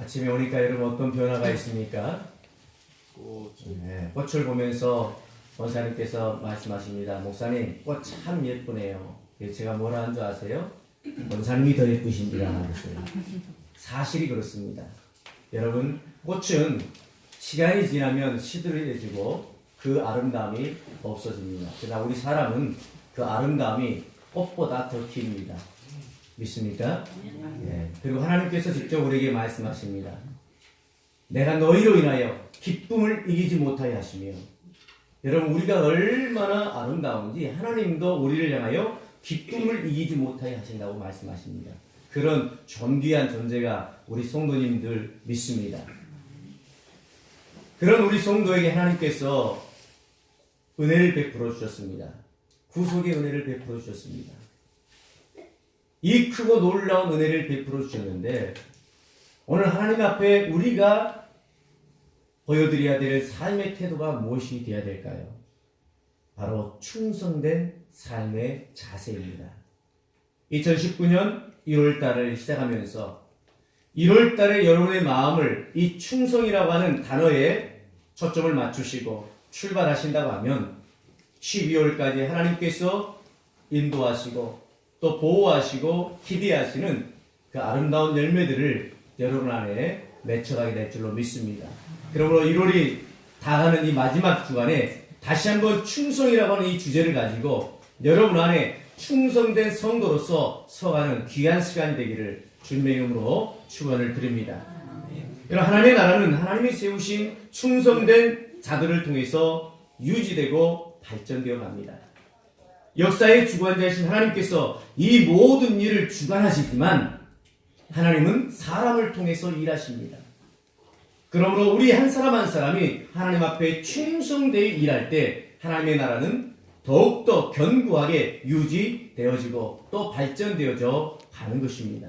아침에 오니까 여러분 어떤 변화가 있습니까? 네, 꽃을 보면서 권사님께서 말씀하십니다. 목사님, 꽃 참 예쁘네요. 제가 뭐라 한 줄 아세요? 권사님이 더 예쁘신지라 하셨어요. 사실이 그렇습니다. 여러분, 꽃은 시간이 지나면 시들해지고 그 아름다움이 없어집니다. 그러나 우리 사람은 그 아름다움이 꽃보다 더 깁니다. 믿습니까? 네. 그리고 하나님께서 직접 우리에게 말씀하십니다. 내가 너희로 인하여 기쁨을 이기지 못하게 하시며, 여러분 우리가 얼마나 아름다운지 하나님도 우리를 향하여 기쁨을 이기지 못하게 하신다고 말씀하십니다. 그런 존귀한 존재가 우리 성도님들 믿습니다. 그런 우리 성도에게 하나님께서 은혜를 베풀어 주셨습니다. 구속의 은혜를 베풀어 주셨습니다. 이 크고 놀라운 은혜를 베풀어 주셨는데, 오늘 하나님 앞에 우리가 보여드려야 될 삶의 태도가 무엇이 되어야 될까요? 바로 충성된 삶의 자세입니다. 2019년 1월달을 시작하면서 1월달에 여러분의 마음을 이 충성이라고 하는 단어에 초점을 맞추시고 출발하신다고 하면 12월까지 하나님께서 인도하시고 또 보호하시고 기대하시는 그 아름다운 열매들을 여러분 안에 맺혀가게 될 줄로 믿습니다. 그러므로 1월이 다가는 이 마지막 주간에 다시 한번 충성이라고 하는 이 주제를 가지고 여러분 안에 충성된 성도로서 서가는 귀한 시간이 되기를 주님의 이름으로 축원을 드립니다. 여러분, 하나님의 나라는 하나님이 세우신 충성된 자들을 통해서 유지되고 발전되어 갑니다. 역사의 주관자이신 하나님께서 이 모든 일을 주관하시지만 하나님은 사람을 통해서 일하십니다. 그러므로 우리 한 사람 한 사람이 하나님 앞에 충성되어 일할 때 하나님의 나라는 더욱더 견고하게 유지되어지고 또 발전되어져 가는 것입니다.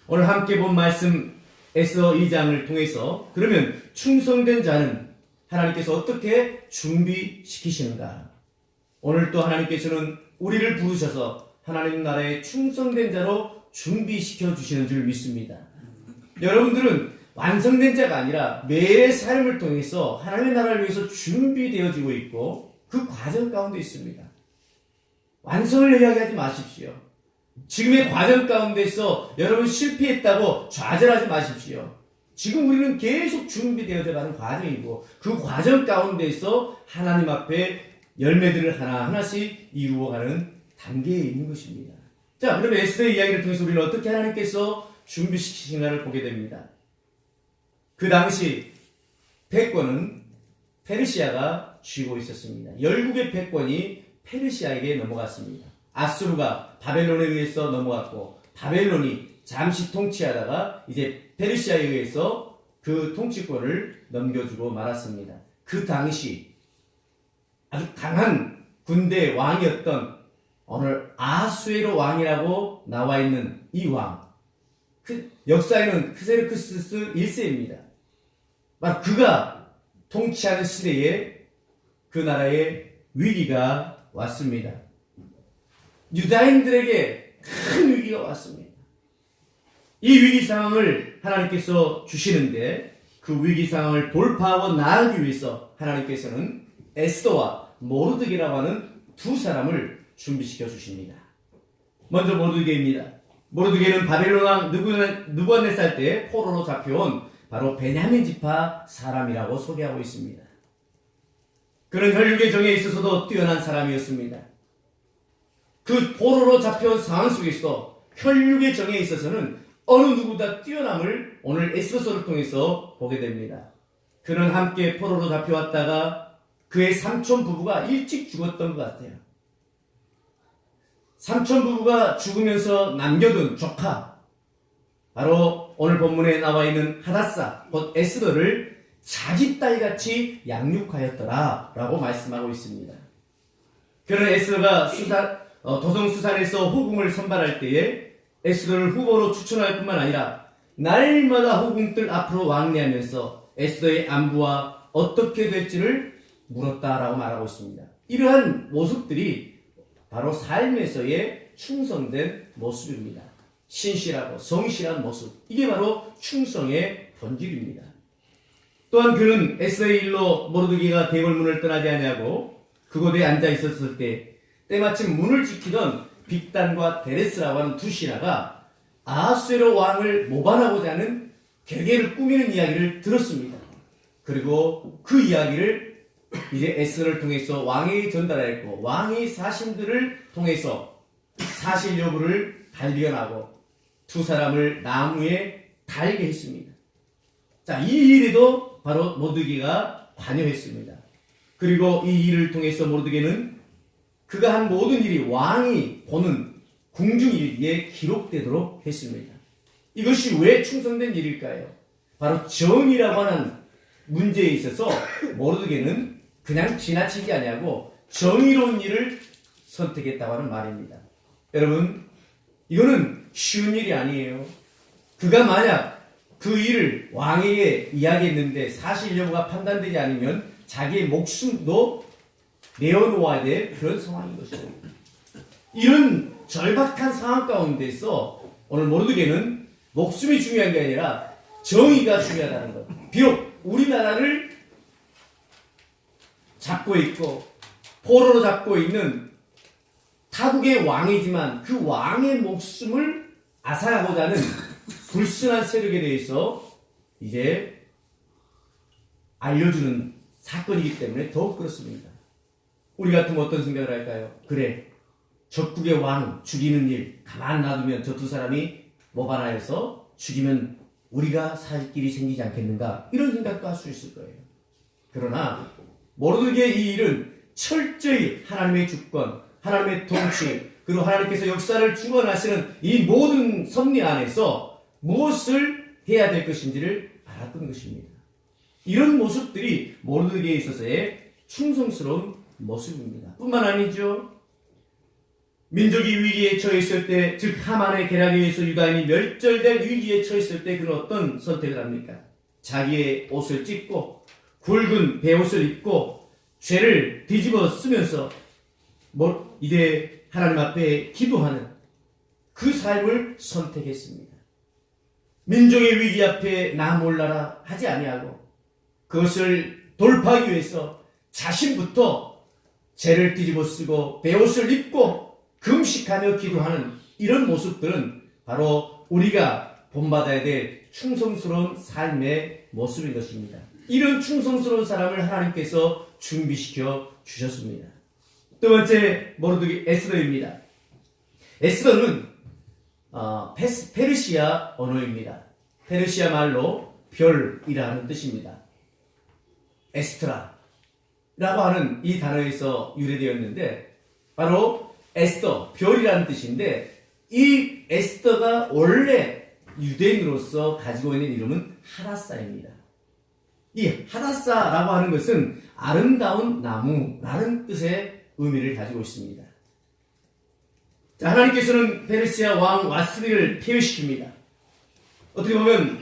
오늘 함께 본 말씀 에서 2장을 통해서 그러면 충성된 자는 하나님께서 어떻게 준비시키시는가? 오늘 또 하나님께서는 우리를 부르셔서 하나님 나라의 충성된 자로 준비시켜 주시는 줄 믿습니다. 여러분들은 완성된 자가 아니라 매일의 삶을 통해서 하나님의 나라를 위해서 준비되어지고 있고 그 과정 가운데 있습니다. 완성을 이야기하지 마십시오. 지금의 과정 가운데서 여러분 실패했다고 좌절하지 마십시오. 지금 우리는 계속 준비되어져 가는 과정이고 그 과정 가운데서 하나님 앞에 열매들을 하나하나씩 이루어가는 단계에 있는 것입니다. 자, 그러면 에스더의 이야기를 통해서 우리는 어떻게 하나님께서 준비시키시는가를 보게 됩니다. 그 당시 패권은 페르시아가 쥐고 있었습니다. 열국의 패권이 페르시아에게 넘어갔습니다. 아수르가 바벨론에 의해서 넘어갔고 바벨론이 잠시 통치하다가 이제 페르시아에 의해서 그 통치권을 넘겨주고 말았습니다. 그 당시 아주 강한 군대 왕이었던 오늘 아수에로 왕이라고 나와 있는 이 왕, 그 역사에는 크세르크스 1세입니다. 막 그가 통치하는 시대에 그 나라에 위기가 왔습니다. 유다인들에게 큰 위기가 왔습니다. 이 위기 상황을 하나님께서 주시는데 그 위기 상황을 돌파하고 나아가기 위해서 하나님께서는 에스더와 모르드게라고 하는 두 사람을 준비시켜 주십니다. 먼저 모르드게입니다. 모르드게는 바벨론 왕 느부갓네살 때 포로로 잡혀온 바로 베냐민 지파 사람이라고 소개하고 있습니다. 그는 혈육의 정에 있어서도 뛰어난 사람이었습니다. 그 포로로 잡혀온 상황 속에서 혈육의 정에 있어서는 어느 누구보다 뛰어남을 오늘 에스더서를 통해서 보게 됩니다. 그는 함께 포로로 잡혀왔다가 그의 삼촌 부부가 일찍 죽었던 것 같아요. 삼촌 부부가 죽으면서 남겨둔 조카, 바로 오늘 본문에 나와 있는 하닷사, 곧 에스더를 자기 딸같이 양육하였더라 라고 말씀하고 있습니다. 그는 에스더가 도성수산에서 후궁을 선발할 때에 에스더를 후보로 추천할 뿐만 아니라 날마다 후궁들 앞으로 왕래하면서 에스더의 안부와 어떻게 될지를 물었다라고 말하고 있습니다. 이러한 모습들이 바로 삶에서의 충성된 모습입니다. 신실하고 성실한 모습, 이게 바로 충성의 본질입니다. 또한 그는 에스더의 일로 모르드게가 대궐문을 떠나지 아니하고 그곳에 앉아 있었을 때 때마침 문을 지키던 빅단과 데레스라고 하는 두 신하가 아하수에로 왕을 모반하고자 하는 계계를 꾸미는 이야기를 들었습니다. 그리고 그 이야기를 이제 에스더를 통해서 왕에게 전달했고 왕이 사신들을 통해서 사실 여부를 발견하고 두 사람을 나무에 달게 했습니다. 자, 이 일에도 바로 모르드게가 관여했습니다. 그리고 이 일을 통해서 모르드게는 그가 한 모든 일이 왕이 보는 궁중일기에 기록되도록 했습니다. 이것이 왜 충성된 일일까요? 바로 정의라고 하는 문제에 있어서 모르드게는 그냥 지나친 게 아니고 정의로운 일을 선택했다고 하는 말입니다. 여러분, 이거는 쉬운 일이 아니에요. 그가 만약 그 일을 왕에게 이야기했는데 사실 여부가 판단되지 않으면 자기의 목숨도 내어놓아야 될 그런 상황인 것이죠. 이런 절박한 상황 가운데서 오늘 모르드게는 목숨이 중요한 게 아니라 정의가 중요하다는 것. 비록 우리나라를 잡고 있고 포로로 잡고 있는 타국의 왕이지만 그 왕의 목숨을 앗아가고자 하는 불순한 세력에 대해서 이제 알려주는 사건이기 때문에 더욱 그렇습니다. 우리 같으면 어떤 생각을 할까요? 그래, 적국의 왕 죽이는 일 가만 놔두면 저 두 사람이 모반하여서 죽이면 우리가 살 길이 생기지 않겠는가? 이런 생각도 할 수 있을 거예요. 그러나 모르드게의 이 일은 철저히 하나님의 주권, 하나님의 통치, 그리고 하나님께서 역사를 주관하시는 이 모든 섭리 안에서 무엇을 해야 될 것인지를 알았던 것입니다. 이런 모습들이 모르드게에 있어서의 충성스러운 모습입니다. 뿐만 아니죠. 민족이 위기에 처했을 때, 즉 하만의 계략에 의해서 유다인이 멸절될 위기에 처했을 때 그는 어떤 선택을 합니까? 자기의 옷을 찢고 굵은 베옷을 입고 죄를 뒤집어 쓰면서 이제 하나님 앞에 기도하는 그 삶을 선택했습니다. 민족의 위기 앞에 나 몰라라 하지 아니하고 그것을 돌파하기 위해서 자신부터 죄를 뒤집어 쓰고 베옷을 입고 금식하며 기도하는 이런 모습들은 바로 우리가 본받아야 될 충성스러운 삶의 모습인 것입니다. 이런 충성스러운 사람을 하나님께서 준비시켜 주셨습니다. 두 번째 모르드게 에스더입니다. 에스더는 페르시아 언어입니다. 페르시아 말로 별이라는 뜻입니다. 에스트라라고 하는 이 단어에서 유래되었는데 바로 에스더, 별이라는 뜻인데 이 에스더가 원래 유대인으로서 가지고 있는 이름은 하닷사입니다. 이 하닷사라고 하는 것은 아름다운 나무라는 뜻의 의미를 가지고 있습니다. 자, 하나님께서는 페르시아 왕 와스디를 폐위시킵니다. 어떻게 보면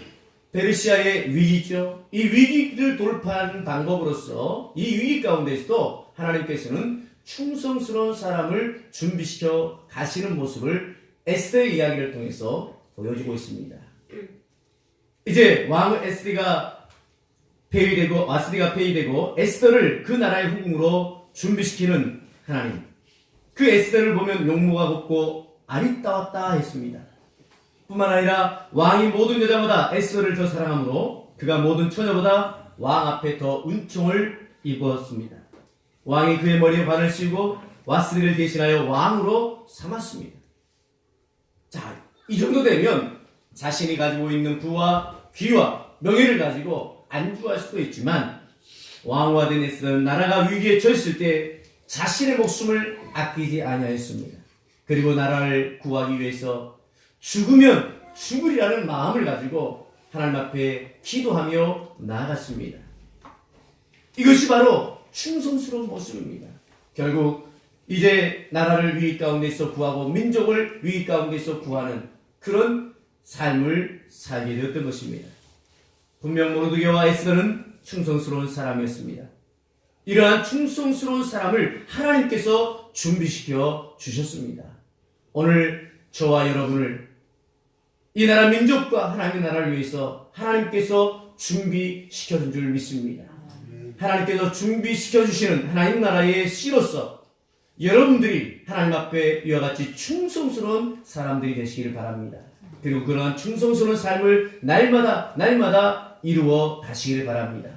페르시아의 위기죠. 이 위기를 돌파하는 방법으로서 이 위기 가운데서도 하나님께서는 충성스러운 사람을 준비시켜 가시는 모습을 에스더의 이야기를 통해서 보여주고 있습니다. 이제 왕 에스더가 폐위되고 와스디가 폐위되고 에스더를 그 나라의 후궁으로 준비시키는 하나님. 그 에스더를 보면 용모가 곱고 아리따웠다 했습니다. 뿐만 아니라 왕이 모든 여자보다 에스더를 더 사랑하므로 그가 모든 처녀보다 왕 앞에 더 은총을 입었습니다. 왕이 그의 머리에 관을 씌우고 와스디를 대신하여 왕으로 삼았습니다. 자, 이 정도 되면 자신이 가지고 있는 부와 귀와 명예를 가지고 안주할 수도 있지만 왕후가 된 에스더는 나라가 위기에 처했을 때 자신의 목숨을 아끼지 아니하였습니다. 그리고 나라를 구하기 위해서 죽으면 죽으리라는 마음을 가지고 하나님 앞에 기도하며 나아갔습니다. 이것이 바로 충성스러운 모습입니다. 결국 이제 나라를 위기 가운데서 구하고 민족을 위기 가운데서 구하는 그런 삶을 살게 되었던 것입니다. 분명 모르드게와 에스더는 충성스러운 사람이었습니다. 이러한 충성스러운 사람을 하나님께서 준비시켜 주셨습니다. 오늘 저와 여러분을 이 나라 민족과 하나님의 나라를 위해서 하나님께서 준비시켜준 줄 믿습니다. 하나님께서 준비시켜주시는 하나님 나라의 씨로서 여러분들이 하나님 앞에 이와 같이 충성스러운 사람들이 되시기를 바랍니다. 그리고 그러한 충성스러운 삶을 날마다 이루어 가시기를 바랍니다.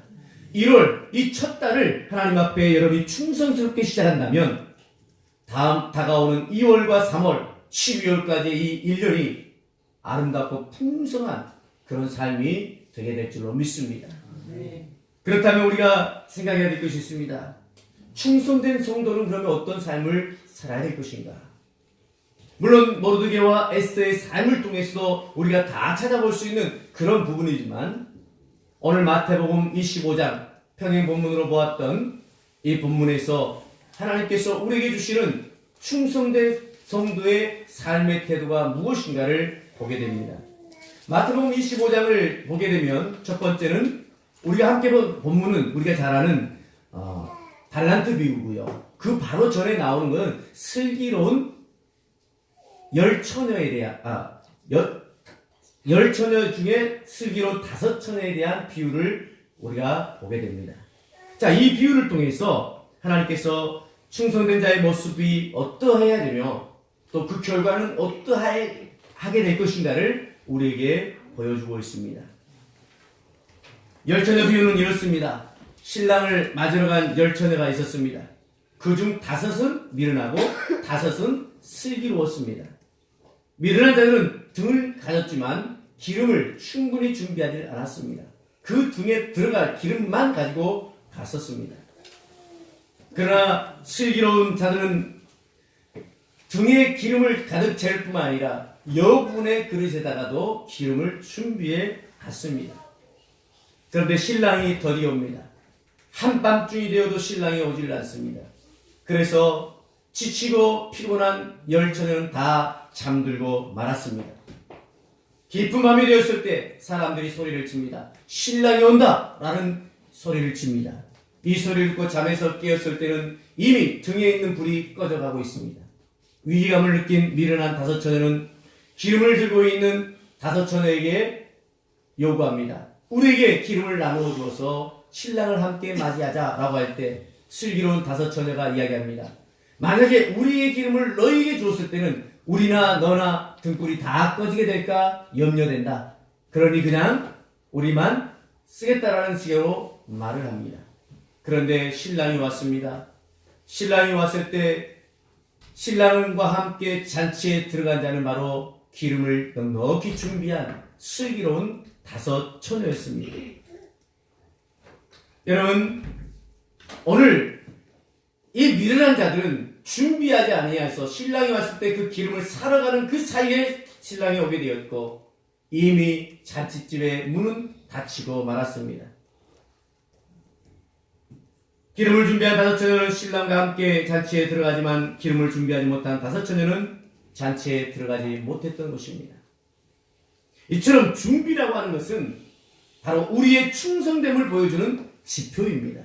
1월 이 첫 달을 하나님 앞에 여러분이 충성스럽게 시작한다면 다가오는 2월과 3월, 12월까지 이 1년이 아름답고 풍성한 그런 삶이 되게 될 줄로 믿습니다. 그렇다면 우리가 생각해야 될 것이 있습니다. 충성된 성도는 그러면 어떤 삶을 살아야 될 것인가? 물론 모르드게와 에스더의 삶을 통해서도 우리가 다 찾아볼 수 있는 그런 부분이지만 오늘 마태복음 25장 평행 본문으로 보았던 이 본문에서 하나님께서 우리에게 주시는 충성된 성도의 삶의 태도가 무엇인가를 보게 됩니다. 마태복음 25장을 보게 되면 첫 번째는 우리가 함께 본 본문은 우리가 잘 아는 달란트 비유고요. 그 바로 전에 나오는 것은 슬기로운 열 처녀에 대한 열 처녀 중에 슬기로운 5처녀에 대한 비유를 우리가 보게 됩니다. 자, 이 비유를 통해서 하나님께서 충성된 자의 모습이 어떠해야 되며 또 그 결과는 어떠하게 될 것인가를 우리에게 보여주고 있습니다. 열처녀 비유는 이렇습니다. 신랑을 맞으러 간 열처녀가 있었습니다. 그중 5은 미련하고 5은 슬기로웠습니다. 미련한 자들은 등을 가졌지만 기름을 충분히 준비하지 않았습니다. 그 등에 들어갈 기름만 가지고 갔었습니다. 그러나 슬기로운 자들은 등에 기름을 가득 채울 뿐만 아니라 여분의 그릇에다가도 기름을 준비해 갔습니다. 그런데 신랑이 더디 옵니다. 한밤중이 되어도 신랑이 오질 않습니다. 그래서 지치고 피곤한 열처녀는 다 잠들고 말았습니다. 깊은 밤이 되었을 때 사람들이 소리를 칩니다. 신랑이 온다! 라는 소리를 칩니다. 이 소리를 듣고 잠에서 깨었을 때는 이미 등에 있는 불이 꺼져가고 있습니다. 위기감을 느낀 미련한 5처녀는 기름을 들고 있는 5처녀에게 요구합니다. 우리에게 기름을 나누어 주어서 신랑을 함께 맞이하자라고 할 때 슬기로운 5처녀가 이야기합니다. 만약에 우리의 기름을 너희에게 주었을 때는 우리나 너나 등불이 다 꺼지게 될까 염려된다. 그러니 그냥 우리만 쓰겠다라는 식으로 말을 합니다. 그런데 신랑이 왔습니다. 신랑이 왔을 때 신랑과 함께 잔치에 들어간 자는 바로 기름을 넉넉히 준비한 슬기로운 5처녀였습니다. 여러분, 오늘 이 미련한 자들은 준비하지 아니하여서 신랑이 왔을 때 그 기름을 사러 가는 그 사이에 신랑이 오게 되었고 이미 잔치집의 문은 닫히고 말았습니다. 기름을 준비한 5처녀는 신랑과 함께 잔치에 들어가지만 기름을 준비하지 못한 5처녀는 잔치에 들어가지 못했던 것입니다. 이처럼 준비라고 하는 것은 바로 우리의 충성됨을 보여주는 지표입니다.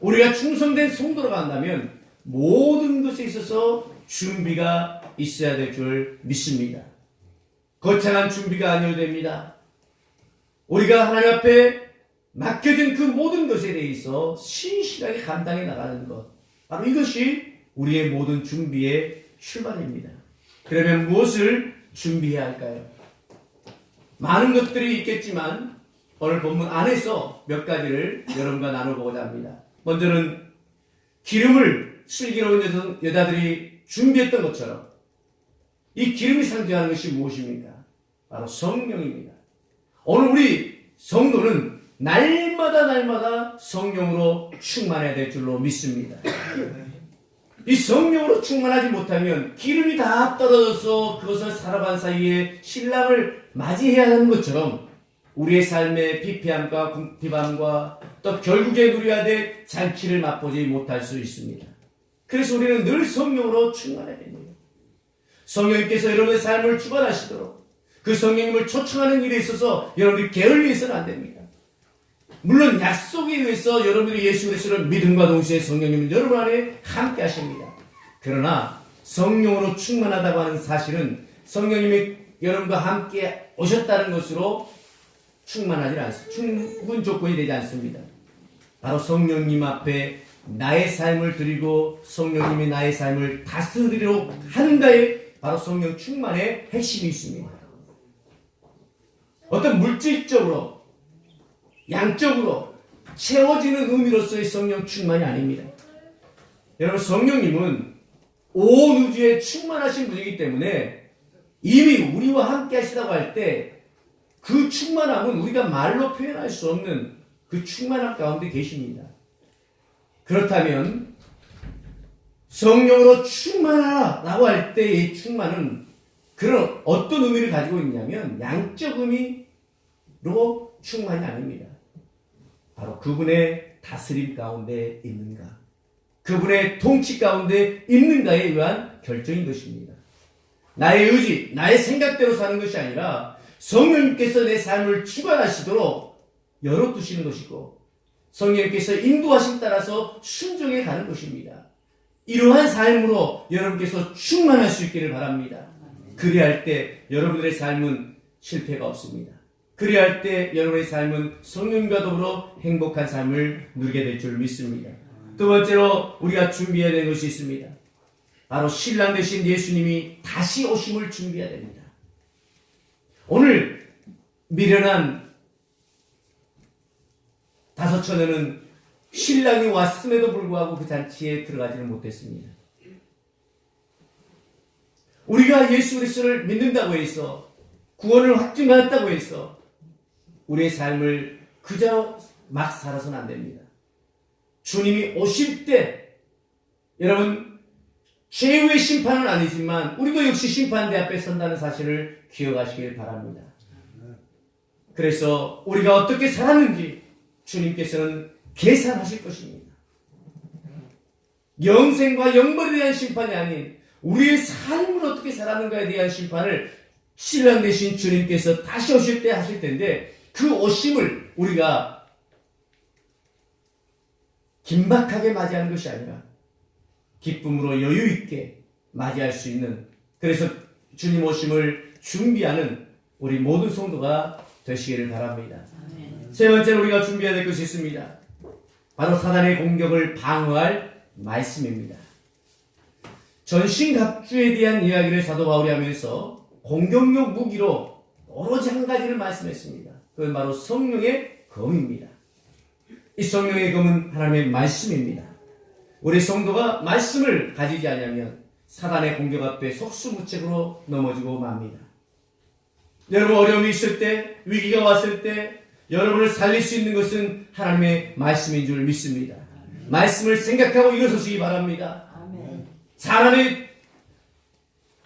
우리가 충성된 성도로 간다면 모든 것에 있어서 준비가 있어야 될 줄 믿습니다. 거창한 준비가 아니어도 됩니다. 우리가 하나님 앞에 맡겨진 그 모든 것에 대해서 신실하게 감당해 나가는 것, 바로 이것이 우리의 모든 준비의 출발입니다. 그러면 무엇을 준비해야 할까요? 많은 것들이 있겠지만 오늘 본문 안에서 몇 가지를 여러분과 나눠보고자 합니다. 먼저는 기름을 슬기로운 여자들이 준비했던 것처럼 이 기름이 상징하는 것이 무엇입니까? 바로 성령입니다. 오늘 우리 성도는 날마다 성령으로 충만해야 될 줄로 믿습니다. 이 성령으로 충만하지 못하면 기름이 다 떨어져서 그것을 살아간 사이에 신랑을 맞이해야 하는 것처럼 우리의 삶의 피폐함과 궁핍함과 또 결국에 누려야 될 잔치를 맛보지 못할 수 있습니다. 그래서 우리는 늘 성령으로 충만해야 됩니다. 성령님께서 여러분의 삶을 주관하시도록 그 성령님을 초청하는 일에 있어서 여러분들이 게을리해서는 안 됩니다. 물론 약속에 의해서 여러분들이 예수 그리스도를 믿음과 동시에 성령님은 여러분 안에 함께 하십니다. 그러나 성령으로 충만하다고 하는 사실은 성령님이 여러분과 함께 오셨다는 것으로 충만하지 않습니다. 충분 조건이 되지 않습니다. 바로 성령님 앞에 나의 삶을 드리고 성령님이 나의 삶을 다스리도록 하는가에 바로 성령 충만의 핵심이 있습니다. 어떤 물질적으로 양적으로 채워지는 의미로서의 성령 충만이 아닙니다. 여러분, 성령님은 온 우주에 충만하신 분이기 때문에 이미 우리와 함께 하시다고 할 때 그 충만함은 우리가 말로 표현할 수 없는 그 충만함 가운데 계십니다. 그렇다면 성령으로 충만하라 라고 할 때의 충만은 그런 어떤 의미를 가지고 있냐면 양적 의미로 충만이 아닙니다. 바로 그분의 다스림 가운데 있는가, 그분의 통치 가운데 있는가에 의한 결정인 것입니다. 나의 의지, 나의 생각대로 사는 것이 아니라 성령님께서 내 삶을 주관하시도록 열어두시는 것이고 성령님께서 인도하심 따라서 순종해 가는 것입니다. 이러한 삶으로 여러분께서 충만할 수 있기를 바랍니다. 그리할 때 여러분들의 삶은 실패가 없습니다. 그리할 때 여러분의 삶은 성령과 더불어 행복한 삶을 누리게 될 줄 믿습니다. 두 번째로 우리가 준비해야 되는 것이 있습니다. 바로 신랑 되신 예수님이 다시 오심을 준비해야 됩니다. 오늘 미련한 다섯 처녀는 신랑이 왔음에도 불구하고 그 잔치에 들어가지는 못했습니다. 우리가 예수 그리스도를 믿는다고 해서 구원을 확증받았다고 해서 우리의 삶을 그저 막 살아서는 안 됩니다. 주님이 오실 때 여러분 최후의 심판은 아니지만 우리도 역시 심판대 앞에 선다는 사실을 기억하시길 바랍니다. 그래서 우리가 어떻게 살았는지 주님께서는 계산하실 것입니다. 영생과 영벌에 대한 심판이 아닌 우리의 삶을 어떻게 살았는가에 대한 심판을 신랑 되신 주님께서 다시 오실 때 하실 텐데 그 오심을 우리가 긴박하게 맞이하는 것이 아니라 기쁨으로 여유 있게 맞이할 수 있는, 그래서 주님 오심을 준비하는 우리 모든 성도가 되시기를 바랍니다. 세 번째로 우리가 준비해야 될 것이 있습니다. 바로 사단의 공격을 방어할 말씀입니다. 전신갑주에 대한 이야기를 사도 바울이 하면서 공격력 무기로 오로지 한 가지를 말씀했습니다. 그건 바로 성령의 검입니다. 이 성령의 검은 하나님의 말씀입니다. 우리 성도가 말씀을 가지지 않으면 사단의 공격 앞에 속수무책으로 넘어지고 맙니다. 여러분 어려움이 있을 때, 위기가 왔을 때 여러분을 살릴 수 있는 것은 하나님의 말씀인 줄 믿습니다. 말씀을 생각하고 일어서시기 바랍니다. 사람의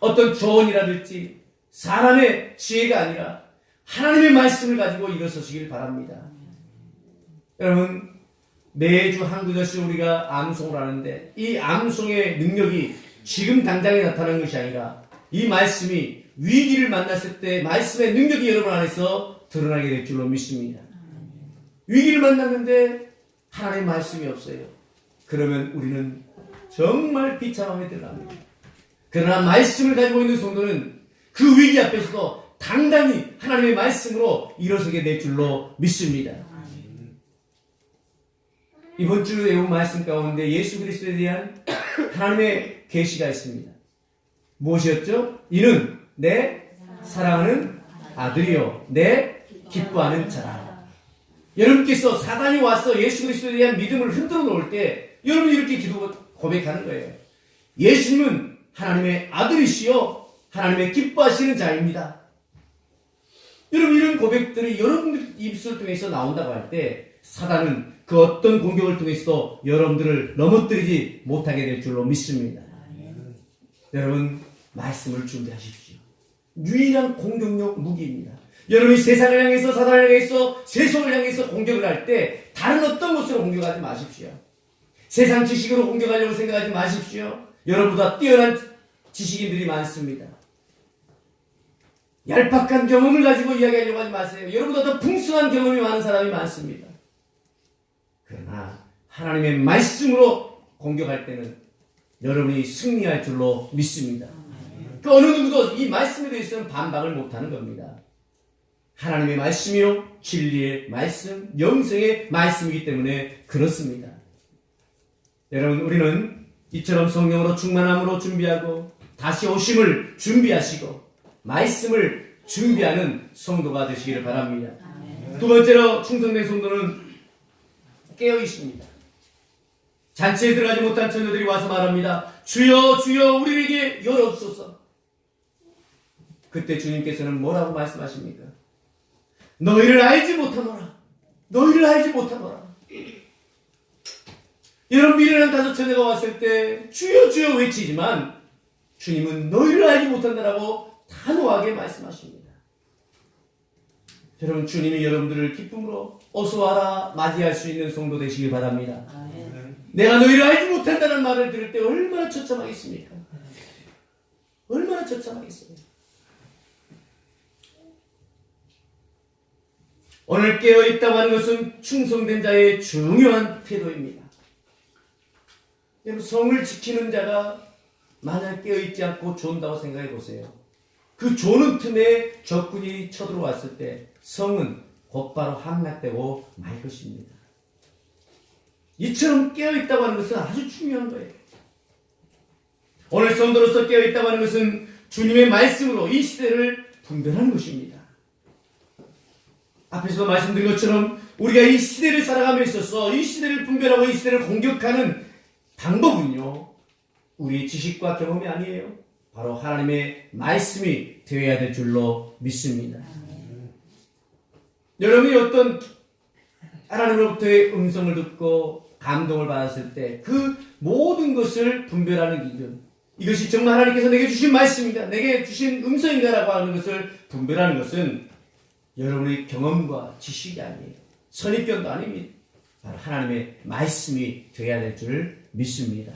어떤 조언이라든지 사람의 지혜가 아니라 하나님의 말씀을 가지고 일어서시길 바랍니다. 여러분 매주 한 구절씩 우리가 암송을 하는데 이 암송의 능력이 지금 당장에 나타나는 것이 아니라 이 말씀이 위기를 만났을 때 말씀의 능력이 여러분 안에서 드러나게 될 줄로 믿습니다. 위기를 만났는데 하나님의 말씀이 없어요. 그러면 우리는 정말 비참함에 들어갑니다. 그러나 말씀을 가지고 있는 성도는 그 위기 앞에서도 당당히 하나님의 말씀으로 일어서게 될 줄로 믿습니다. 이번 주 외운 말씀 가운데 예수 그리스도에 대한 하나님의 계시가 있습니다. 무엇이었죠? 이는 내 사랑하는 아들이요 내 기뻐하는 자라. 여러분께서 사단이 와서 예수 그리스도에 대한 믿음을 흔들어 놓을 때 여러분이 이렇게 고백하는 거예요. 예수님은 하나님의 아들이시요 하나님의 기뻐하시는 자입니다. 여러분 이런 고백들이 여러분들 입술 통해서 나온다고 할 때 사단은 그 어떤 공격을 통해서도 여러분들을 넘어뜨리지 못하게 될 줄로 믿습니다. 여러분 말씀을 준비하십시오. 유일한 공격력 무기입니다. 여러분이 세상을 향해서 사단을 향해서 세속을 향해서 공격을 할 때 다른 어떤 것으로 공격하지 마십시오. 세상 지식으로 공격하려고 생각하지 마십시오. 여러분보다 뛰어난 지식인들이 많습니다. 얄팍한 경험을 가지고 이야기하려고 하지 마세요. 여러분보다 더 풍성한 경험이 많은 사람이 많습니다. 그러나 하나님의 말씀으로 공격할 때는 여러분이 승리할 줄로 믿습니다. 그 어느 누구도 이 말씀에 대해서는 반박을 못하는 겁니다. 하나님의 말씀이요, 진리의 말씀, 영생의 말씀이기 때문에 그렇습니다. 여러분, 우리는 이처럼 성령으로 충만함으로 준비하고 다시 오심을 준비하시고 말씀을 준비하는 성도가 되시기를 바랍니다. 두 번째로 충성된 성도는 깨어 있습니다. 잔치에 들어가지 못한 처녀들이 와서 말합니다. 주여 주여 우리에게 열어주소서. 그때 주님께서는 뭐라고 말씀하십니까? 너희를 알지 못하노라. 너희를 알지 못하노라. 여러분, 미련한 다섯 처녀가 왔을 때 주여 주여 외치지만 주님은 너희를 알지 못한다라고 단호하게 말씀하십니다. 여러분, 주님이 여러분들을 기쁨으로 어서와라 맞이할 수 있는 성도 되시길 바랍니다. 내가 너희를 알지 못한다는 말을 들을 때 얼마나 처참하겠습니까? 얼마나 처참하겠습니까? 오늘 깨어있다고 하는 것은 충성된 자의 중요한 태도입니다. 여러분, 성을 지키는 자가 만약 깨어있지 않고 존다고 생각해 보세요. 그 조는 틈에 적군이 쳐들어왔을 때 성은 곧바로 함락되고 말 것입니다. 이처럼 깨어있다고 하는 것은 아주 중요한 거예요. 오늘 성도로서 깨어있다고 하는 것은 주님의 말씀으로 이 시대를 분별하는 것입니다. 앞에서 말씀드린 것처럼 우리가 이 시대를 살아가며 있어서 이 시대를 분별하고 이 시대를 공격하는 방법은요, 우리 지식과 경험이 아니에요. 바로 하나님의 말씀이 되어야 될 줄로 믿습니다. 여러분이 어떤 하나님으로부터의 음성을 듣고 감동을 받았을 때 그 모든 것을 분별하는 기준, 이것이 정말 하나님께서 내게 주신 말씀인가, 내게 주신 음성인가라고 하는 것을 분별하는 것은 여러분의 경험과 지식이 아니에요. 선입견도 아닙니다. 바로 하나님의 말씀이 되어야 될 줄 믿습니다.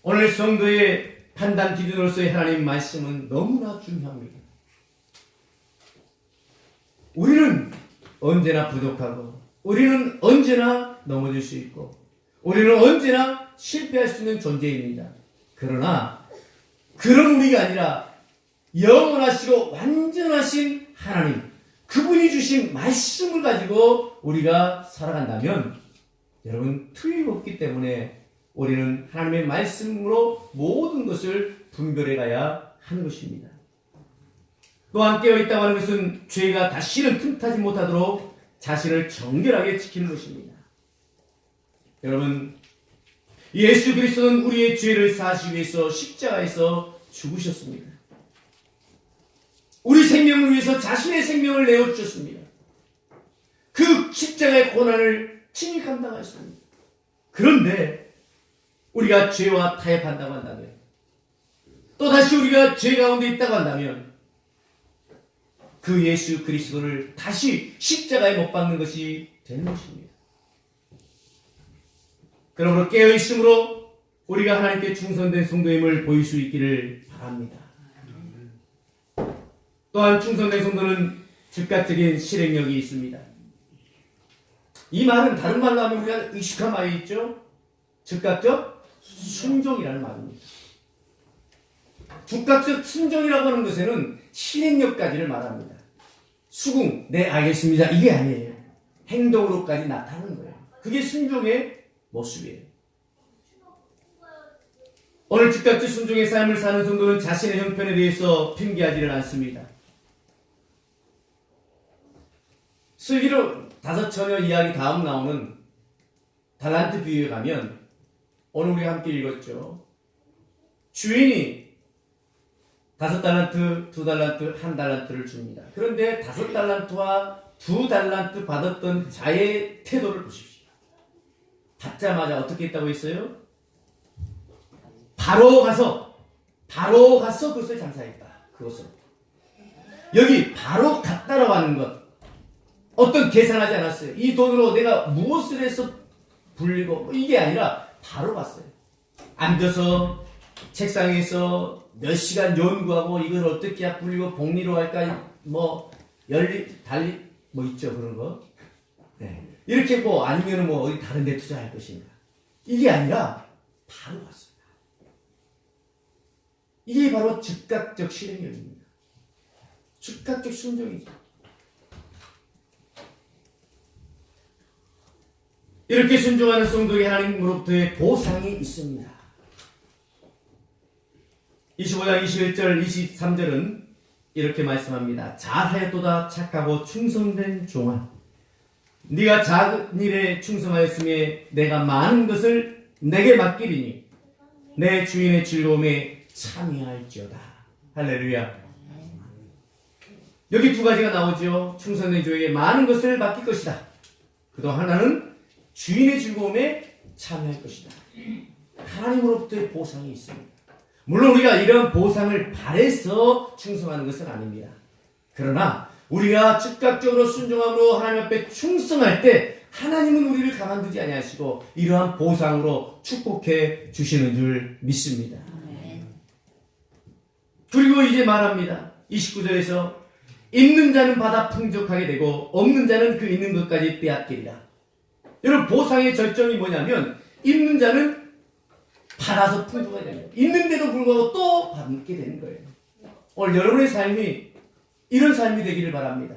오늘 성도의 판단 기준으로서의 하나님 말씀은 너무나 중요합니다. 우리는 언제나 부족하고 우리는 언제나 넘어질 수 있고 우리는 언제나 실패할 수 있는 존재입니다. 그러나 그런 우리가 아니라 영원하시고 완전하신 하나님, 그분이 주신 말씀을 가지고 우리가 살아간다면 여러분, 틀림없기 때문에 우리는 하나님의 말씀으로 모든 것을 분별해 가야 하는 것입니다. 또한 깨어있다고 하는 것은 죄가 다시는 틈타지 못하도록 자신을 정결하게 지키는 것입니다. 여러분, 예수 그리스도는 우리의 죄를 사하시기 위해서 십자가에서 죽으셨습니다. 우리 생명을 위해서 자신의 생명을 내어주셨습니다. 그 십자가의 고난을 친히 감당하셨습니다. 그런데 우리가 죄와 타협한다고 한다면, 또다시 우리가 죄 가운데 있다고 한다면 그 예수 그리스도를 다시 십자가에 못 박는 것이 되는 것입니다. 그러므로 깨어있음으로 우리가 하나님께 충성된 성도임을 보일 수 있기를 바랍니다. 또한 충성된 성도는 즉각적인 실행력이 있습니다. 이 말은 다른 말로 하면 우리가 익숙한 말이 있죠. 즉각적 순종이라는 말입니다. 즉각적 순종이라고 하는 것에는 실행력까지를 말합니다. 수긍, 네 알겠습니다, 이게 아니에요. 행동으로까지 나타나는 거예요. 그게 순종의 모습이에요. 오늘 즉각적 순종의 삶을 사는 성도는 자신의 형편에 대해서 핑계하지를 않습니다. 슬기로 다섯 처녀 이야기 다음 나오는 달란트 비유에 가면 오늘 우리가 함께 읽었죠. 주인이 5달란트, 2달란트, 1달란트를 줍니다. 그런데 5달란트와 2달란트 받았던 자의 태도를 보십시오. 받자마자 어떻게 했다고 했어요? 바로 가서 그것을 장사했다. 그것을. 여기 바로 갔다라고 하는 것, 어떤 계산하지 않았어요. 이 돈으로 내가 무엇을 해서 불리고 이게 아니라 바로 갔어요. 앉아서 책상에서 몇 시간 연구하고 이걸 어떻게 불리고 복리로 할까, 달리 있죠, 그런 거. 네. 이렇게 아니면 어디 다른 데 투자할 것인가. 이게 아니라 바로 갔습니다. 이게 바로 즉각적 실행력입니다. 즉각적 순종이죠. 이렇게 순종하는 성도에게 하나님으로부터의 보상이 있습니다. 25장 21절 23절은 이렇게 말씀합니다. 잘하였도다 착하고 충성된 종아, 네가 작은 일에 충성하였으며 내가 많은 것을 내게 맡기리니 내 주인의 즐거움에 참여할지어다. 할렐루야. 여기 두 가지가 나오죠. 충성된 종에게 많은 것을 맡길 것이다. 그도 하나는 주인의 즐거움에 참여할 것이다. 하나님으로부터의 보상이 있습니다. 물론 우리가 이런 보상을 바래서 충성하는 것은 아닙니다. 그러나 우리가 즉각적으로 순종함으로 하나님 앞에 충성할 때 하나님은 우리를 가만두지 아니하시고 이러한 보상으로 축복해 주시는 줄 믿습니다. 그리고 이제 말합니다. 29절에서 있는 자는 받아 풍족하게 되고 없는 자는 그 있는 것까지 빼앗기리라. 여러분, 보상의 절정이 뭐냐면 있는 자는 받아서 풍족하게 됩니다. 있는데도 불구하고 또 받게 되는 거예요. 오늘 여러분의 삶이 이런 삶이 되기를 바랍니다.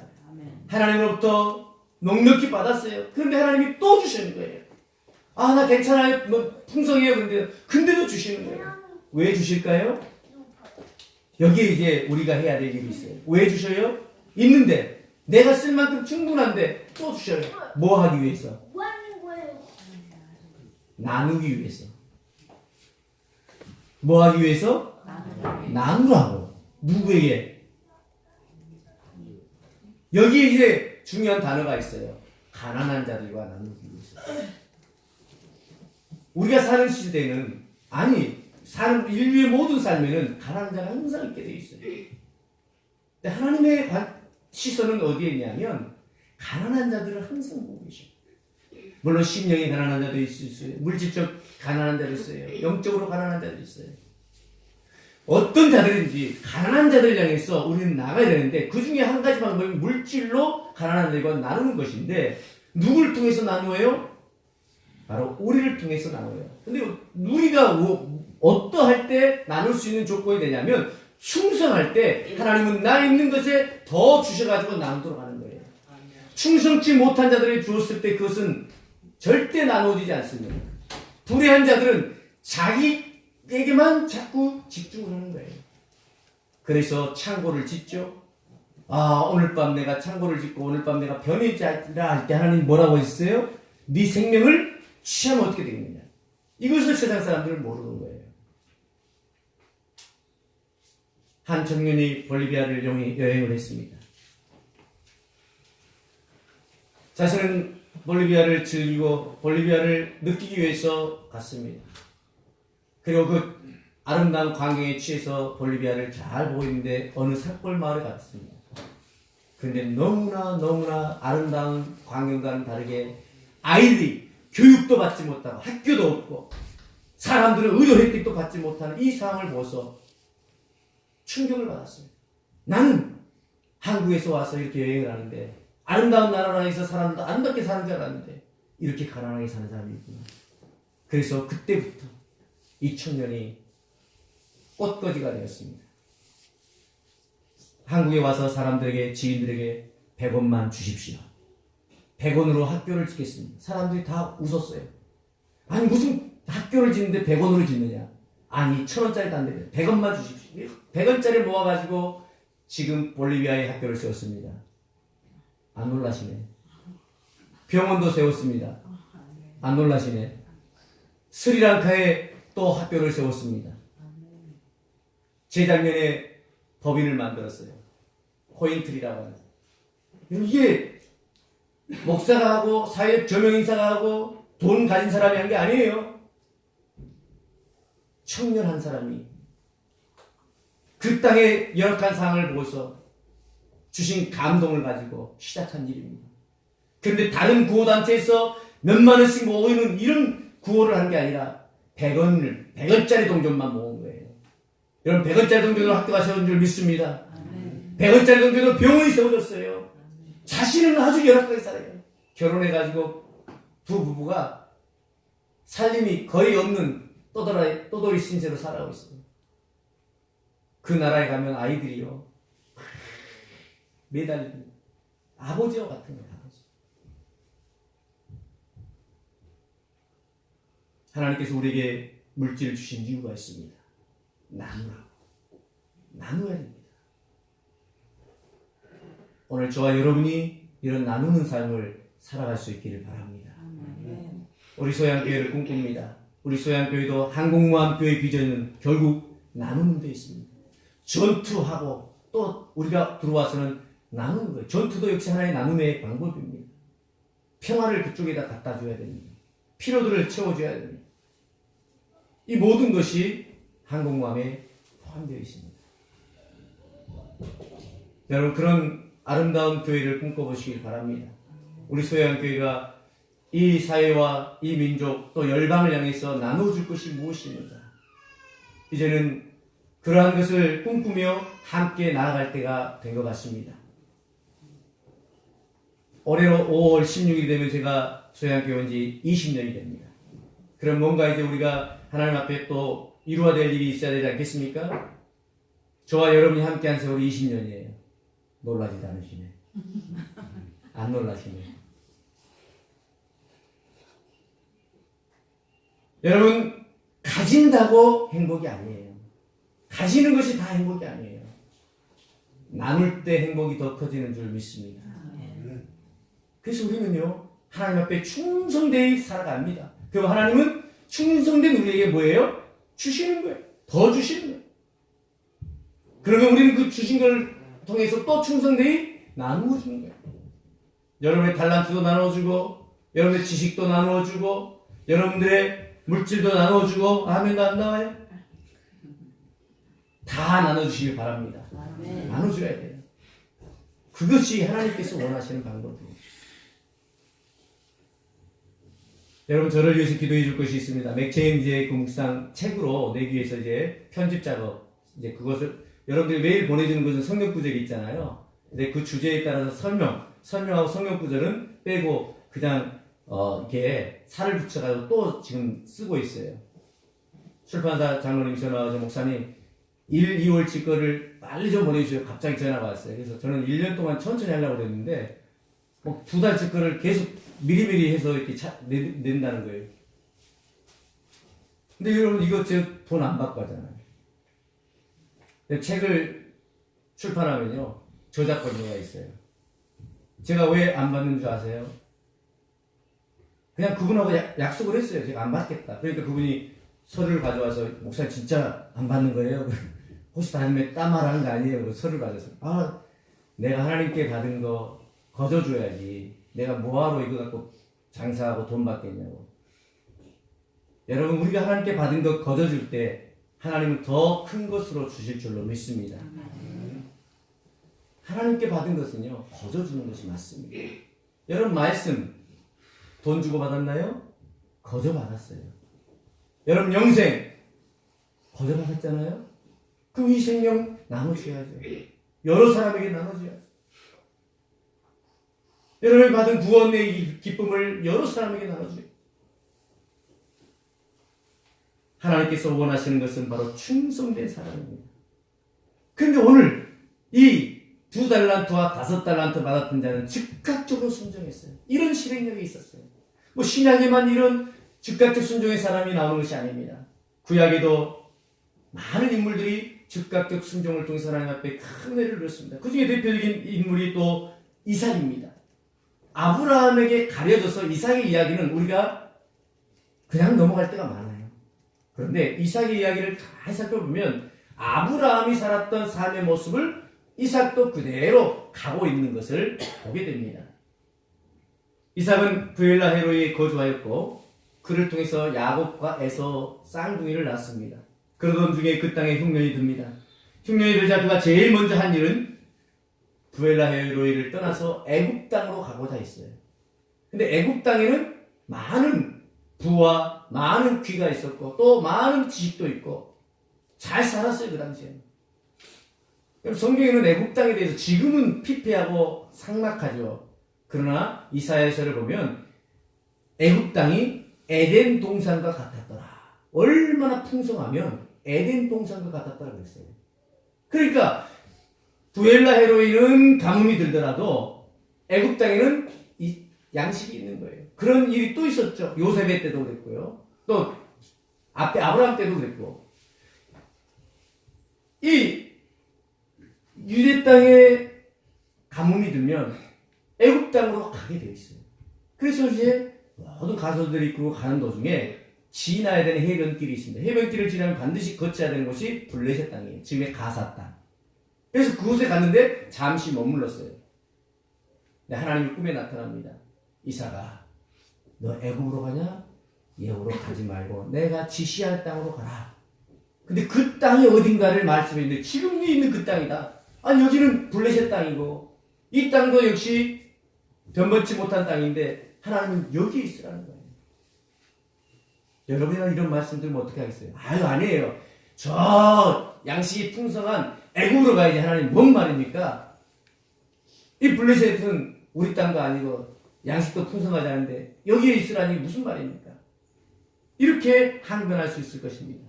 하나님으로부터 넉넉히 받았어요. 그런데 하나님이 또 주시는 거예요. 아, 나 괜찮아요. 뭐 풍성해요. 근데도 주시는 거예요. 왜 주실까요? 여기에 이제 우리가 해야 될 일이 있어요. 왜 주셔요? 있는데 내가 쓸 만큼 충분한데 또 주셔요. 뭐 하기 위해서? 뭐 하는 거예요? 나누기 위해서. 뭐 하기 위해서? 나누라고. 누구에게? 여기에 이제 중요한 단어가 있어요. 가난한 자들과 나누기 위해서. 우리가 사는 시대는, 아니, 사는 인류의 모든 삶에는 가난한 자가 항상 있게 되어 있어요. 근데 하나님의 시선은 어디에 있냐면 가난한 자들을 항상 보고 계셔요. 물론 심령이 가난한 자도 있어요. 물질적 가난한 자도 있어요. 영적으로 가난한 자도 있어요. 어떤 자들인지 가난한 자들 향해서 우리는 나가야 되는데 그 중에 한 가지 방법이 물질로 가난한 자들과 나누는 것인데 누굴 통해서 나누어요? 바로 우리를 통해서 나눠요. 근데 우리가 어떠할 때 나눌 수 있는 조건이 되냐면 충성할 때 하나님은 나 있는 것에 더 주셔가지고 나누도록 하는 거예요. 충성치 못한 자들이 주었을 때 그것은 절대 나누어지지 않습니다. 불의한 자들은 자기에게만 자꾸 집중을 하는 거예요. 그래서 창고를 짓죠. 아, 오늘 밤 내가 창고를 짓고 오늘 밤 내가 변해지라 할 때 하나님 뭐라고 했어요? 네 생명을 취하면 어떻게 되겠느냐. 이것을 세상 사람들은 모르는 거예요. 한 청년이 볼리비아를 여행을 했습니다. 자신은 볼리비아를 즐기고 볼리비아를 느끼기 위해서 갔습니다. 그리고 그 아름다운 광경에 취해서 볼리비아를 잘 보고 있는데 어느 산골 마을에 갔습니다. 그런데 너무나 아름다운 광경과는 다르게 아이들이 교육도 받지 못하고 학교도 없고 사람들은 의료 혜택도 받지 못하는 이 상황을 보고서 충격을 받았습니다. 나는 한국에서 와서 이렇게 여행을 하는데 아름다운 나라에서 사람도 아름답게 사는 줄 알았는데 이렇게 가난하게 사는 사람이 있구나. 그래서 그때부터 이 청년이 꽃거지가 되었습니다. 한국에 와서 사람들에게, 지인들에게 100원만 주십시오. 100원으로 학교를 짓겠습니다. 사람들이 다 웃었어요. 아니 무슨 학교를 짓는데 100원으로 짓느냐. 아니 1000원짜리도 안 되는데 100원만 주십시오. 100원짜리 모아가지고 지금 볼리비아에 학교를 세웠습니다. 안 놀라시네. 병원도 세웠습니다. 안 놀라시네. 스리랑카에 또 학교를 세웠습니다. 재작년에 법인을 만들었어요. 코인트리라고 하는. 이게 목사가 하고 사회 저명인사가 하고 돈 가진 사람이 한 게 아니에요. 청년 한 사람이 그 땅의 열악한 상황을 보고서 주신 감동을 가지고 시작한 일입니다. 그런데 다른 구호단체에서 몇만 원씩 모으는 이런 구호를 한 게 아니라 100원짜리 동전만 모은 거예요. 여러분 100원짜리 동전으로 학교가 세운 줄 믿습니다. 100원짜리 동전으로 병원이 세워졌어요. 자신은 아주 열악하게 살아요. 결혼해가지고 두 부부가 살림이 거의 없는 또돌이 신세로 살아가고 있어요. 그 나라에 가면 아이들이요 매달립니다. 아버지와 같은 거예요. 아버지. 하나님께서 우리에게 물질을 주신 이유가 있습니다. 나누라고. 나누어야 됩니다. 오늘 저와 여러분이 이런 나누는 삶을 살아갈 수 있기를 바랍니다. 우리 소양교회를 꿈꿉니다. 우리 소양교회도 한국모함교회 비전은 결국 나누는 데 있습니다. 전투하고 또 우리가 들어와서는 나누는 거예요. 전투도 역시 하나의 나눔의 방법입니다. 평화를 그쪽에다 갖다 줘야 됩니다. 필요들을 채워줘야 됩니다. 이 모든 것이 한국모함에 포함되어 있습니다. 여러분 그런 아름다운 교회를 꿈꿔보시길 바랍니다. 우리 소양교회가 이 사회와 이 민족 또 열방을 향해서 나눠줄 것이 무엇입니까? 이제는 그러한 것을 꿈꾸며 함께 나아갈 때가 된 것 같습니다. 올해로 5월 16일이 되면 제가 소양교회 온 지 20년이 됩니다. 그럼 뭔가 이제 우리가 하나님 앞에 또 이루어야 될 일이 있어야 되지 않겠습니까? 저와 여러분이 함께한 세월이 20년이에요. 놀라지도 않으시네. 안 놀라시네. 여러분 가진다고 행복이 아니에요. 가지는 것이 다 행복이 아니에요. 나눌 때 행복이 더 커지는 줄 믿습니다. 그래서 우리는요 하나님 앞에 충성되이 살아갑니다. 그리고 하나님은 충성된 우리에게 뭐예요? 주시는 거예요. 더 주시는 거예요. 그러면 우리는 그 주신 걸 통해서 또 충성되이 나누어 주는 거예요. 여러분의 달란트도 나눠주고 여러분의 지식도 나누어주고 여러분들의 물질도 나눠주고 아멘도 안 나와요? 다 나눠주시길 바랍니다. 나눠줘야 돼요. 그것이 하나님께서 원하시는 방법입니다. 여러분 저를 위해서 기도해 줄 것이 있습니다. 맥체인 이제 그 묵상 책으로 내기 위해서 이제 편집 작업 이제 그것을 여러분들이 매일 보내주는 것은 성경 구절이 있잖아요. 근데 그 주제에 따라서 설명하고 성경 구절은 빼고 그냥 이렇게 살을 붙여가지고 또 지금 쓰고 있어요. 출판사 장로님이 전화 와서 목사님 1, 2월치 거를 빨리 좀 보내주세요. 갑자기 전화가 왔어요. 그래서 저는 1년 동안 천천히 하려고 그랬는데 뭐 2달치 거를 계속 미리미리 해서 이렇게 낸다는 거예요. 근데 여러분 이거 제가 돈 안 받고 하잖아요. 책을 출판하면요 저작권료가 있어요. 제가 왜 안 받는 줄 아세요? 그냥 그분하고 약속을 했어요. 제가 안 받겠다. 그러니까 그분이 서류를 가져와서 목사님 진짜 안 받는 거예요? 혹시 다음에 딴말하는 거 아니에요? 서류를 가져서 내가 하나님께 받은 거 거저줘야지. 내가 뭐하러 이거 갖고 장사하고 돈 받겠냐고. 여러분 우리가 하나님께 받은 거 거저줄 때 하나님은 더 큰 것으로 주실 줄로 믿습니다. 하나님께 받은 것은요 거저주는 것이 맞습니다. 여러분 말씀 돈 주고 받았나요? 거저 받았어요. 여러분 영생 거저 받았잖아요. 그럼 이 생명 나눠줘야죠. 여러 사람에게 나눠줘야죠. 여러분이 받은 구원의 기쁨을 여러 사람에게 나눠줘요. 하나님께서 원하시는 것은 바로 충성된 사람입니다. 그런데 오늘 이 2달란트와 5달란트 받았던 자는 즉각적으로 순종했어요. 이런 실행력이 있었어요. 뭐 신약에만 이런 즉각적 순종의 사람이 나오는 것이 아닙니다. 구약에도 많은 인물들이 즉각적 순종을 통해서 하나님 앞에 큰 은혜를 누렸습니다. 그 중에 대표적인 인물이 또 이삭입니다. 아브라함에게 가려져서 이삭의 이야기는 우리가 그냥 넘어갈 때가 많아요. 그런데 이삭의 이야기를 잘 살펴보면 아브라함이 살았던 삶의 모습을 이삭도 그대로 가고 있는 것을 보게 됩니다. 이삭은 브엘라 헤로이에 거주하였고 그를 통해서 야곱과 에서 쌍둥이를 낳았습니다. 그러던 중에 그 땅에 흉년이 듭니다. 흉년이 들자 그가 제일 먼저 한 일은 브엘라 헤로이를 떠나서 애굽 땅으로 가고자 했어요. 근데 애굽 땅에는 많은 부와 많은 귀가 있었고 또 많은 지식도 있고 잘 살았어요. 그 당시에는. 성경에는 애굽 땅에 대해서 지금은 피폐하고 삭막하죠. 그러나 이사야서를 보면 애굽 땅이 에덴 동산과 같았더라. 얼마나 풍성하면 에덴 동산과 같았다고 그랬어요. 그러니까 부엘라 헤로이는 가뭄이 들더라도 애굽 땅에는 이 양식이 있는 거예요. 그런 일이 또 있었죠. 요셉의 때도 그랬고요. 또 앞에 아브라함 때도 그랬고. 이 유대 땅에 가뭄이 들면 애굽 땅으로 가게 돼 있어요. 그래서 이제 모든 가서들이 이끌고 가는 도중에 지나야 되는 해변길이 있습니다. 해변길을 지나면 반드시 거쳐야 되는 곳이 블레셋 땅이에요. 지금의 가사 땅. 그래서 그곳에 갔는데 잠시 머물렀어요. 근데 하나님이 꿈에 나타납니다. 이삭아, 너 애굽으로 가냐? 애굽으로 가지 말고 내가 지시할 땅으로 가라. 근데 그 땅이 어딘가를 말씀했는데 지금 있는 그 땅이다. 아니 여기는 블레셋 땅이고 이 땅도 역시 변번치 못한 땅인데 하나님은 여기 있으라는 거예요. 여러분이나 이런 말씀 들으면 어떻게 하겠어요? 아유 아니에요. 저 양식이 풍성한 애굽으로 가야지. 하나님 뭔 말입니까? 이 블레셋은 우리 땅도 아니고 양식도 풍성하지 않은데 여기에 있으라니 무슨 말입니까? 이렇게 항변할 수 있을 것입니다.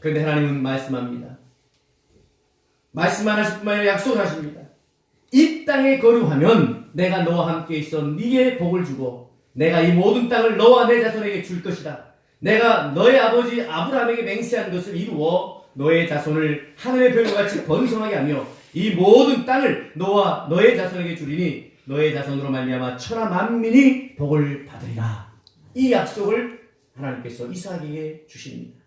그런데 하나님은 말씀합니다. 말씀 안 하실 뿐만 아니라 약속하십니다. 이 땅에 거류하면 내가 너와 함께 있어 네게 복을 주고 내가 이 모든 땅을 너와 내 자손에게 줄 것이다. 내가 너의 아버지 아브라함에게 맹세한 것을 이루어 너의 자손을 하늘의 별과 같이 번성하게 하며 이 모든 땅을 너와 너의 자손에게 주리니 너의 자손으로 말미암아 천하 만민이 복을 받으리라. 이 약속을 하나님께서 이삭에게 주십니다.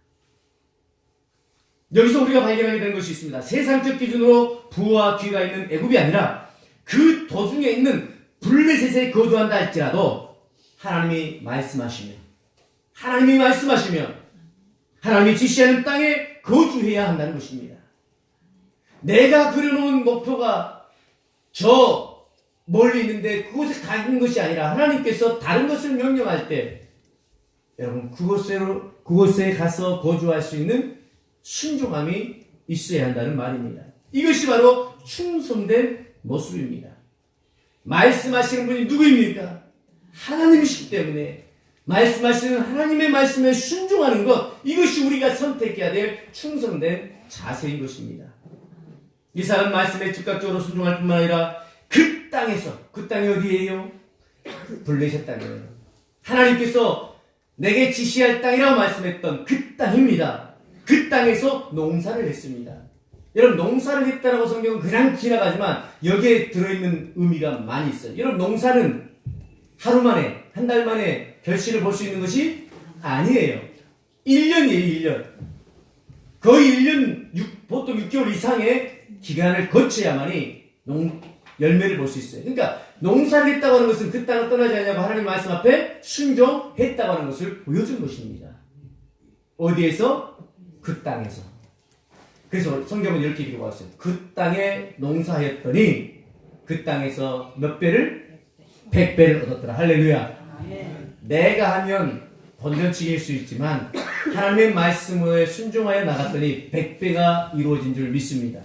여기서 우리가 발견하게 된 것이 있습니다. 세상적 기준으로 부와 귀가 있는 애굽이 아니라 그 도중에 있는 블레셋에 거주한다 할지라도 하나님이 말씀하시면 하나님이 지시하는 땅에 거주해야 한다는 것입니다. 내가 그려놓은 목표가 저 멀리 있는데 그곳에 가는 것이 아니라 하나님께서 다른 것을 명령할 때 여러분 그곳에 가서 거주할 수 있는 순종함이 있어야 한다는 말입니다. 이것이 바로 충성된 모습입니다. 말씀하시는 분이 누구입니까? 하나님이시기 때문에 말씀하시는 하나님의 말씀에 순종하는 것, 이것이 우리가 선택해야 될 충성된 자세인 것입니다. 이삭은 말씀에 즉각적으로 순종할 뿐만 아니라 그 땅에서, 그 땅이 어디예요? 블레셋 땅이에요. 하나님께서 내게 지시할 땅이라고 말씀했던 그 땅입니다. 그 땅에서 농사를 했습니다. 여러분 농사를 했다라고 성경은 그냥 지나가지만 여기에 들어있는 의미가 많이 있어요. 여러분 농사는 하루 만에 한 달 만에 결실을 볼 수 있는 것이 아니에요. 1년이에요. 1년. 거의 1년 보통 6개월 이상의 기간을 거쳐야만이 열매를 볼 수 있어요. 그러니까 농사를 했다고 하는 것은 그 땅을 떠나지 않냐고 하나님 말씀 앞에 순종했다고 하는 것을 보여준 것입니다. 어디에서? 그 땅에서. 그래서 성경은 이렇게 기록하고 있어요. 그 땅에 농사했더니 그 땅에서 몇 배를? 100배를 얻었더라. 할렐루야. 내가 하면 번전치기일 수 있지만 하나님의 말씀에 순종하여 나갔더니 100배가 이루어진 줄 믿습니다.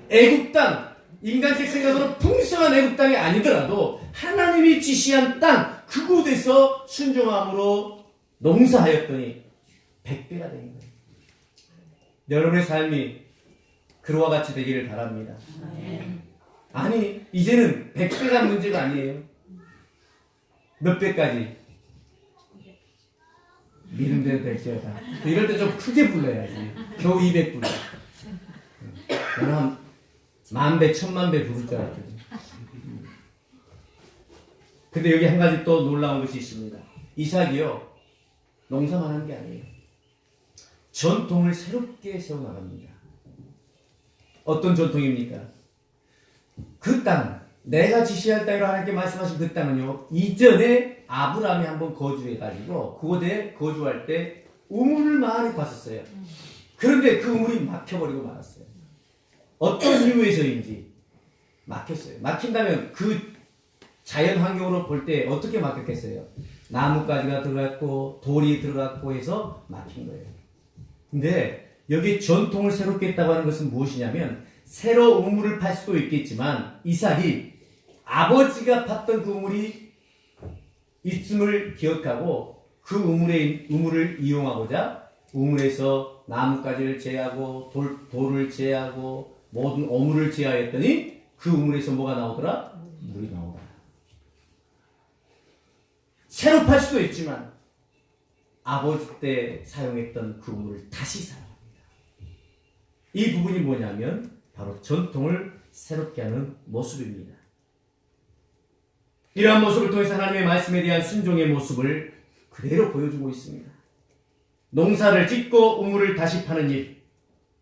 애굽 땅, 인간적 생각으로 풍성한 애굽 땅이 아니더라도 하나님이 지시한 땅, 그곳에서 순종함으로 농사하였더니 100배가 된 거예요. 여러분의 삶이 그와 같이 되기를 바랍니다. 아니, 이제는 100배가 문제가 아니에요. 몇 배까지? 믿음대로 될지어다. 이럴 때 좀 크게 불러야지. 겨우 200 불러. 나는 한 10,000배, 10,000,000배 부를 줄 알았거든. 근데 여기 한 가지 또 놀라운 것이 있습니다. 이삭이요, 농사만 한 게 아니에요. 전통을 새롭게 세워나갑니다. 어떤 전통입니까? 그 땅, 내가 지시할 땅이라고 하나님께 말씀하신 그 땅은요, 이전에 아브라함이 한번 거주해가지고 그곳에 거주할 때 우물을 많이 봤었어요. 그런데 그 우물이 막혀버리고 말았어요. 어떤 이유에서인지 막혔어요. 막힌다면 그 자연 환경으로 볼 때 어떻게 막혔겠어요? 나뭇가지가 들어갔고 돌이 들어갔고 해서 막힌 거예요. 근데 여기 전통을 새롭게 했다고 하는 것은 무엇이냐면, 새로 우물을 팔 수도 있겠지만 이삭이 아버지가 팠던 그 우물이 있음을 기억하고 그 우물을 이용하고자 우물에서 나뭇가지를 제하고 돌을 제하고 모든 어물을 제하였더니 그 우물에서 뭐가 나오더라? 물이 나오더라. 새로 팔 수도 있지만 아버지 때 사용했던 그 우물을 다시 사용합니다. 이 부분이 뭐냐면 바로 전통을 새롭게 하는 모습입니다. 이러한 모습을 통해서 하나님의 말씀에 대한 순종의 모습을 그대로 보여주고 있습니다. 농사를 짓고 우물을 다시 파는 일,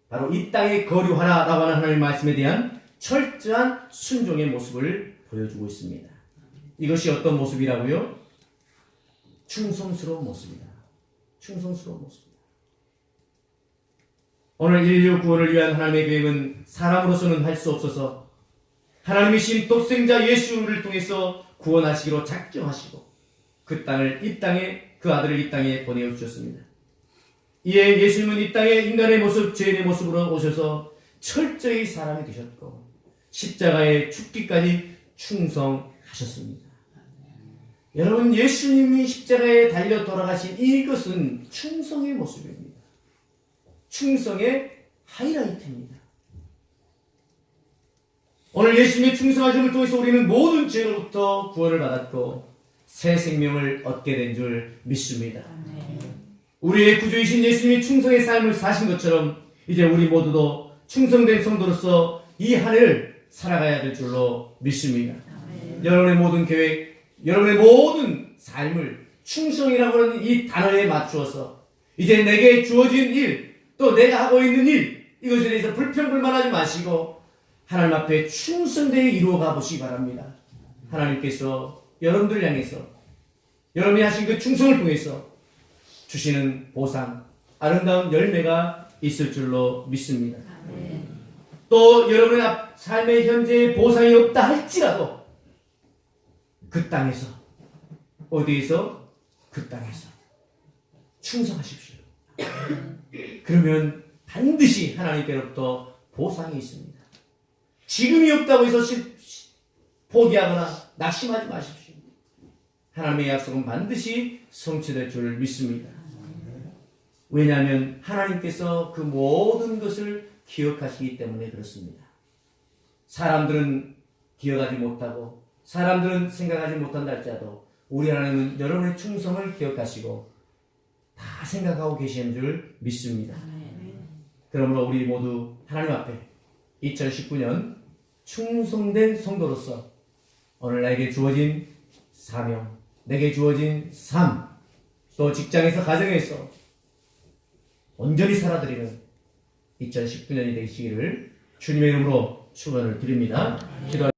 바로 이 땅에 거류하라라고 하는 하나님의 말씀에 대한 철저한 순종의 모습을 보여주고 있습니다. 이것이 어떤 모습이라고요? 충성스러운 모습이다. 충성스러운 모습이다. 오늘 인류 구원을 위한 하나님의 계획은 사람으로서는 할 수 없어서 하나님이신 독생자 예수를 통해서 구원하시기로 작정하시고 그 땅에 그 아들을 이 땅에 보내어 주셨습니다. 이에 예수님은 이 땅에 인간의 모습, 죄인의 모습으로 오셔서 철저히 사람이 되셨고 십자가에 죽기까지 충성하셨습니다. 여러분, 예수님이 십자가에 달려 돌아가신 이것은 충성의 모습입니다. 충성의 하이라이트입니다. 오늘 예수님의 충성하심을 통해서 우리는 모든 죄로부터 구원을 받았고 새 생명을 얻게 된 줄 믿습니다. 우리의 구주이신 예수님이 충성의 삶을 사신 것처럼 이제 우리 모두도 충성된 성도로서 이 한 해를 살아가야 될 줄로 믿습니다. 여러분의 모든 계획, 여러분의 모든 삶을 충성이라고 하는 이 단어에 맞추어서 이제 내게 주어진 일, 또 내가 하고 있는 일, 이것에 대해서 불평불만하지 마시고 하나님 앞에 충성되어 이루어가 보시기 바랍니다. 하나님께서 여러분들 향해서 여러분이 하신 그 충성을 통해서 주시는 보상, 아름다운 열매가 있을 줄로 믿습니다. 또 여러분의 삶의 현재의 보상이 없다 할지라도 그 땅에서, 어디에서? 그 땅에서 충성하십시오. 그러면 반드시 하나님께로부터 보상이 있습니다. 지금이 없다고 해서 포기하거나 낙심하지 마십시오. 하나님의 약속은 반드시 성취될 줄 믿습니다. 왜냐하면 하나님께서 그 모든 것을 기억하시기 때문에 그렇습니다. 사람들은 기억하지 못하고 사람들은 생각하지 못한다 할지라도 우리 하나님은 여러분의 충성을 기억하시고 다 생각하고 계시는 줄 믿습니다. 그러므로 우리 모두 하나님 앞에 2019년 충성된 성도로서 오늘 나에게 주어진 사명, 내게 주어진 삶, 또 직장에서 가정에서 온전히 살아드리는 2019년이 되시기를 주님의 이름으로 축원을 드립니다. 기도